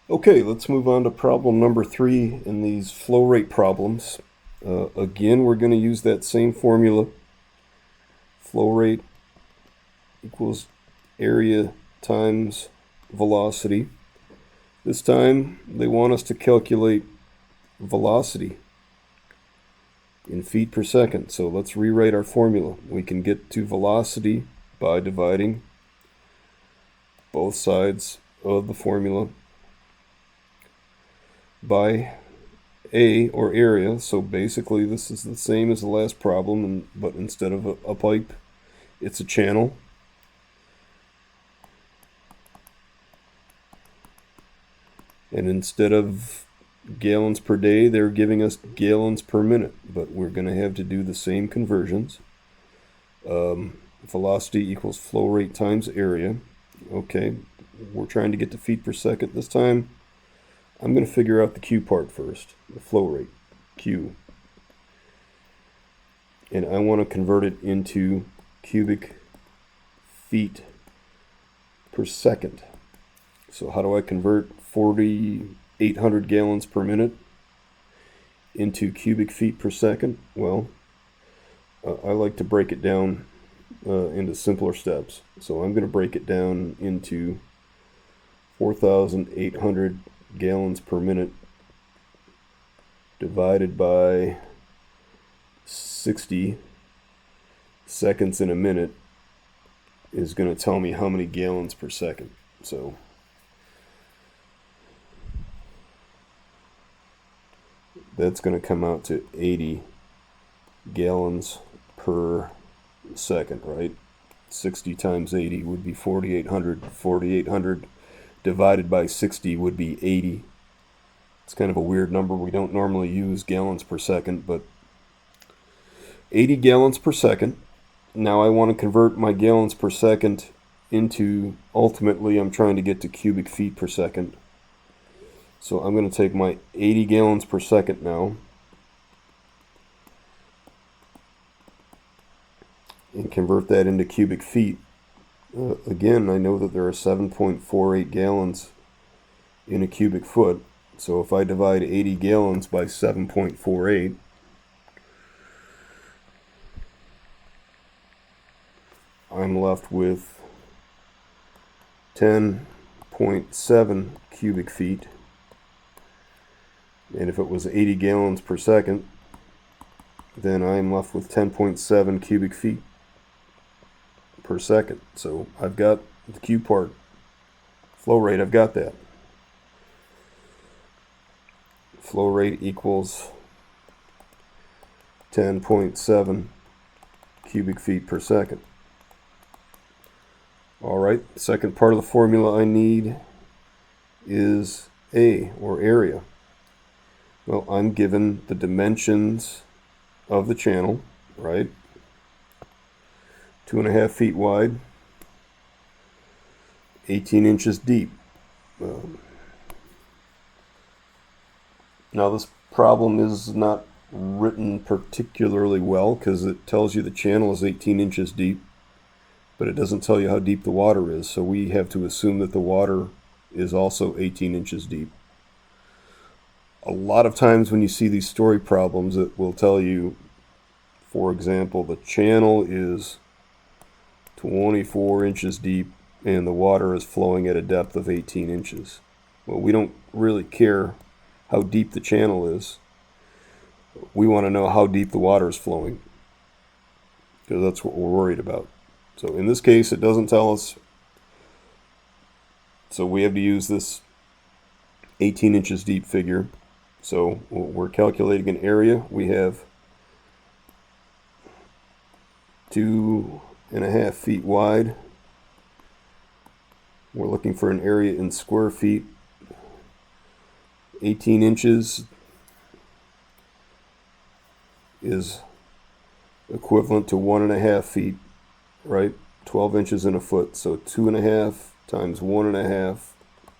Okay, let's move on to problem number 3 in these flow rate problems. Again, we're going to use that same formula. Flow rate equals area times velocity. This time, they want us to calculate velocity in feet per second. So let's rewrite our formula. We can get to velocity by dividing both sides of the formula by A, or area. So basically this is the same as the last problem, but instead of a pipe, it's a channel. And instead of gallons per day, they're giving us gallons per minute, but we're going to have to do the same conversions. Velocity equals flow rate times area. Okay, we're trying to get to feet per second this time. I'm going to figure out the Q part first, the flow rate, Q. And I want to convert it into cubic feet per second. So how do I convert 4,800 gallons per minute into cubic feet per second? Well, I like to break it down into simpler steps. So I'm going to break it down into 4,800 gallons per minute divided by 60 seconds in a minute is going to tell me how many gallons per second. So that's going to come out to 80 gallons per second, right? 60 times 80 would be 4,800. 4,800 divided by 60 would be 80. It's kind of a weird number. We don't normally use gallons per second, but 80 gallons per second. Now I want to convert my gallons per second into, ultimately I'm trying to get to cubic feet per second. So I'm going to take my 80 gallons per second now and convert that into cubic feet. Again, I know that there are 7.48 gallons in a cubic foot. So if I divide 80 gallons by 7.48, I'm left with 10.7 cubic feet. And if it was 80 gallons per second, then I'm left with 10.7 cubic feet per second. So I've got the Q part, flow rate, I've got that. Flow rate equals 10.7 cubic feet per second. All right, the second part of the formula I need is A, or area. Well, I'm given the dimensions of the channel, right? 2.5 feet wide, 18 inches deep. Now this problem is not written particularly well because it tells you the channel is 18 inches deep, but it doesn't tell you how deep the water is, so we have to assume that the water is also 18 inches deep. A lot of times when you see these story problems, it will tell you, for example, the channel is 24 inches deep and the water is flowing at a depth of 18 inches. Well, we don't really care how deep the channel is. We want to know how deep the water is flowing, because that's what we're worried about. So in this case, it doesn't tell us. So we have to use this 18 inches deep figure. So we're calculating an area. We have 2.5 feet wide. We're looking for an area in square feet. 18 inches is equivalent to 1.5 feet, right? 12 inches in a foot. So 2.5 times 1.5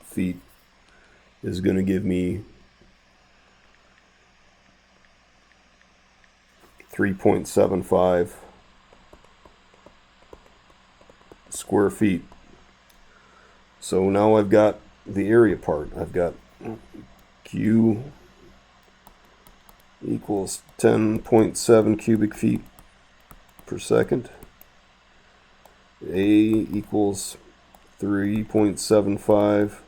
feet is going to give me 3.75 square feet. So now I've got the area part. I've got Q equals 10.7 cubic feet per second. A equals 3.75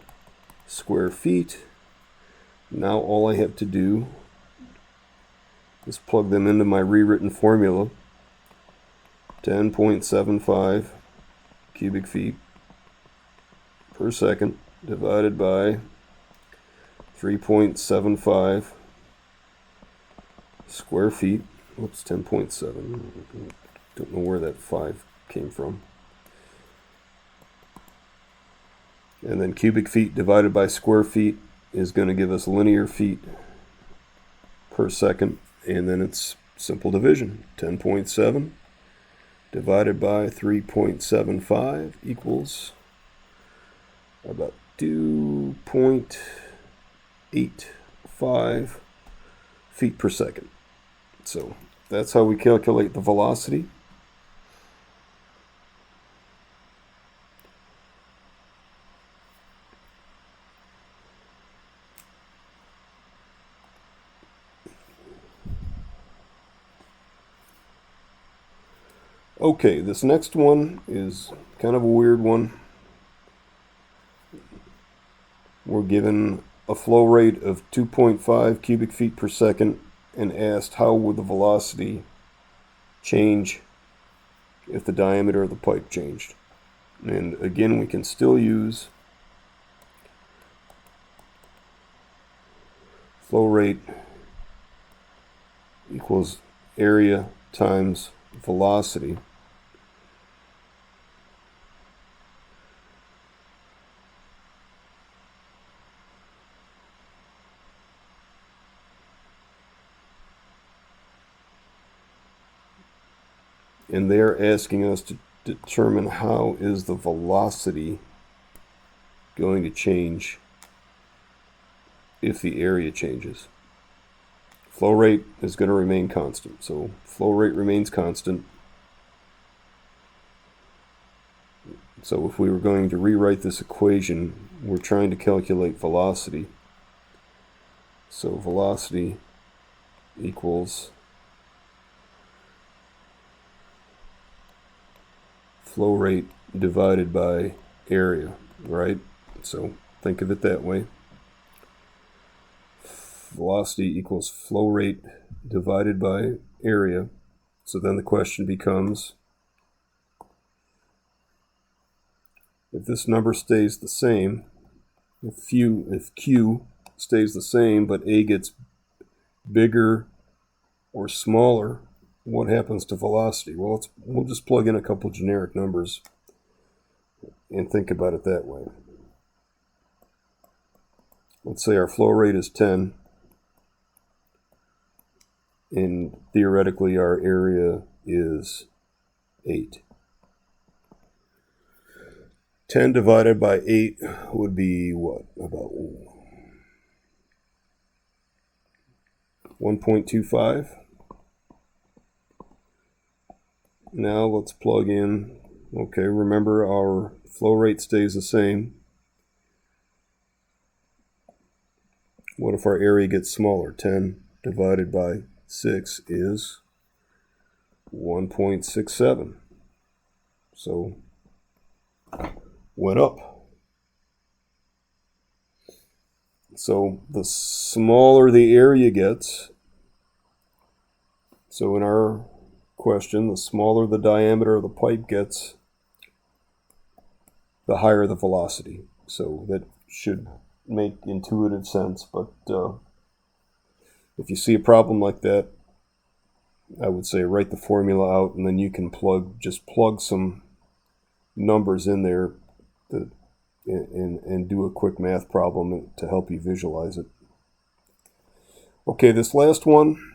square feet. Now all I have to do is plug them into my rewritten formula. 10.75 cubic feet per second divided by 3.75 square feet. Whoops, 10.7. Don't know where that 5 came from. And then cubic feet divided by square feet is going to give us linear feet per second. And then it's simple division. 10.7 divided by 3.75 equals about 2.85 feet per second. So that's how we calculate the velocity. Okay, this next one is kind of a weird one. We're given a flow rate of 2.5 cubic feet per second and asked how would the velocity change if the diameter of the pipe changed. And again, we can still use flow rate equals area times velocity. And they're asking us to determine how is the velocity going to change if the area changes. Flow rate is going to remain constant. So flow rate remains constant. So if we were going to rewrite this equation, we're trying to calculate velocity. So velocity equals flow rate divided by area, right? So think of it that way. Velocity equals flow rate divided by area. So then the question becomes, if this number stays the same, if Q stays the same but A gets bigger or smaller, what happens to velocity? Well, we'll just plug in a couple generic numbers and think about it that way. Let's say our flow rate is 10, and theoretically our area is 8. 10 divided by 8 would be what? About 1.25. Now let's plug in, okay, remember our flow rate stays the same. What if our area gets smaller? 10 divided by 6 is 1.67. So went up. So the smaller the area gets, so in our question, the smaller the diameter of the pipe gets, the higher the velocity. So that should make intuitive sense, but if you see a problem like that, I would say write the formula out, and then you can just plug some numbers in there and do a quick math problem to help you visualize it. Okay, this last one,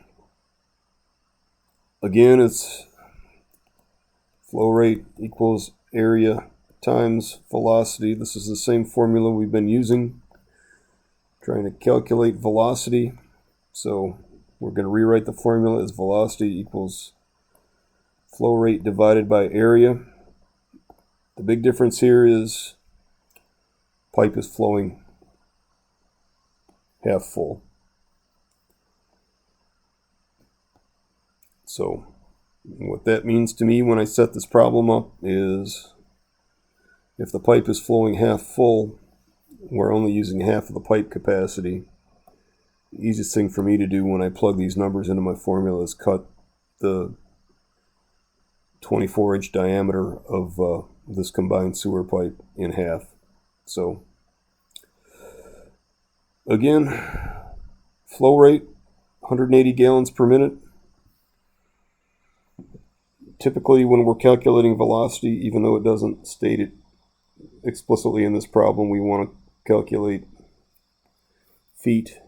again, it's flow rate equals area times velocity. This is the same formula we've been using, trying to calculate velocity. So we're going to rewrite the formula as velocity equals flow rate divided by area. The big difference here is pipe is flowing half full. So what that means to me when I set this problem up is if the pipe is flowing half full, we're only using half of the pipe capacity. The easiest thing for me to do when I plug these numbers into my formula is cut the 24-inch diameter of this combined sewer pipe in half. So again, flow rate 180 gallons per minute. Typically when we're calculating velocity, even though it doesn't state it explicitly in this problem, we want to calculate feet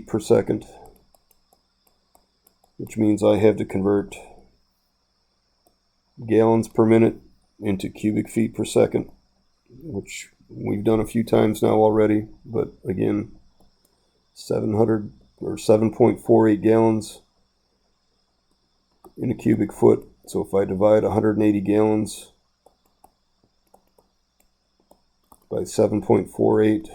per second, which means I have to convert gallons per minute into cubic feet per second, which we've done a few times now already, but again, 700 or 7.48 gallons in a cubic foot. So if I divide 180 gallons by 7.48,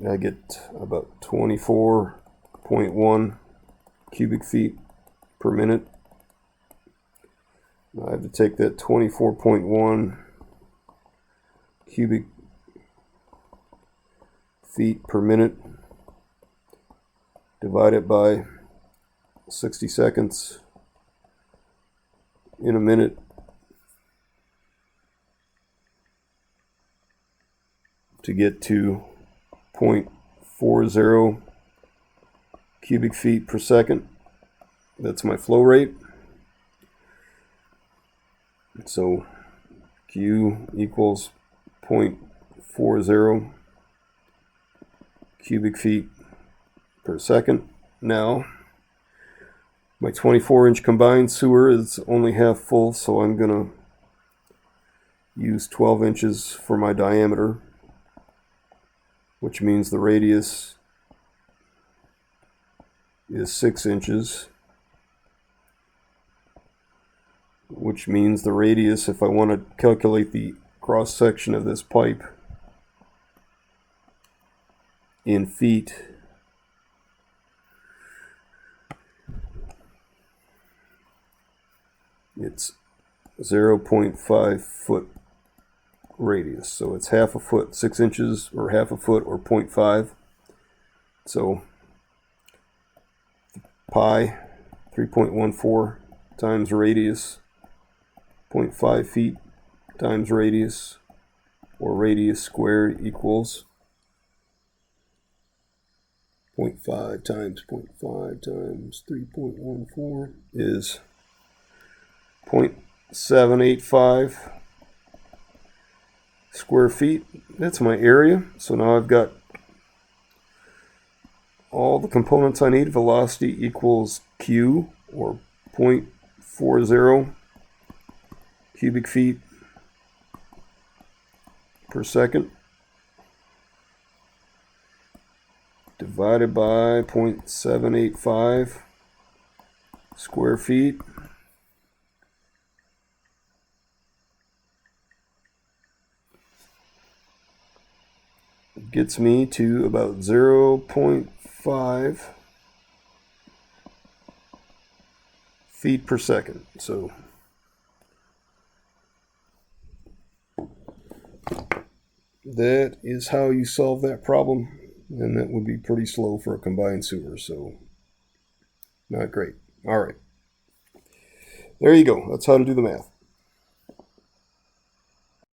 I get about 24.1 cubic feet per minute. I have to take that 24.1 cubic feet per minute, divide it by 60 seconds in a minute, to get to 0.40 cubic feet per second. That's my flow rate. So Q equals 0.40 cubic feet per second. Now, my 24-inch combined sewer is only half full, so I'm going to use 12 inches for my diameter, which means the radius is 6 inches, which means the radius, if I want to calculate the cross section of this pipe in feet, it's 0.5 foot radius. So it's half a foot, 6 inches, or half a foot, or 0.5. So pi, 3.14 times radius, 0.5 feet times radius, or radius squared, equals 0.5 times 0.5 times 3.14 is 0.785 square feet. That's my area. So now I've got all the components I need. Velocity equals Q, or 0.40 cubic feet per second, divided by 0.785 square feet. It gets me to about 0.5 feet per second. So that is how you solve that problem, and that would be pretty slow for a combined sewer, so not great. All right, there you go. That's how to do the math.